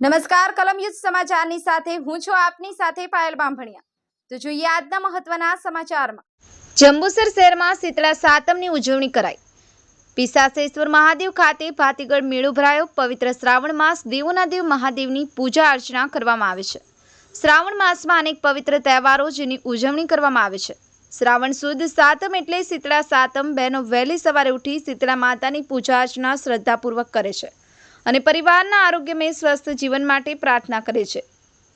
નમસ્કાર કલમયુદ્ધ સમાચારની સાથે હું છું આપની સાથે પાયલ બામભણિયા। તો જોઈએ આજના મહત્વના સમાચારમાં। જંબુસર શહેરમાં શીતળા સાતમની ઉજવણી કરાઈ। પીસાસેશ્વર મહાદેવ ખાતે ભાતીગળ મેળો ભરાયો। પવિત્ર શ્રાવણ માસ દેવોના દેવ મહાદેવની પૂજા અર્ચના કરવામાં આવે છે। શ્રાવણ માસમાં અનેક પવિત્ર તહેવારો જેની ઉજવણી કરવામાં આવે છે। શ્રાવણ સુદ સાતમ એટલે શીતળા સાતમ। બહેનો વહેલી સવારે ઉઠી શીતળા માતાની પૂજા અર્ચના શ્રદ્ધાપૂર્વક કરે છે અને પરિવારના આરોગ્યમય સ્વસ્થ જીવન માટે પ્રાર્થના કરે છે।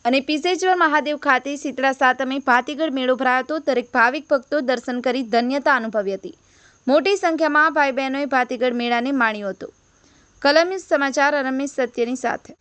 અને પીસેશ્વર મહાદેવ ખાતે શીતળા સાતમે ભાતીગળ મેળો ભરાયો હતો। દરેક ભાવિક ભક્તો દર્શન કરી ધન્યતા અનુભવી હતી। મોટી સંખ્યામાં ભાઈ બહેનોએ ભાતીગળ મેળાને માણ્યો હતો। કલમયુદ્ધ સમાચાર રમેશ સત્યની સાથે।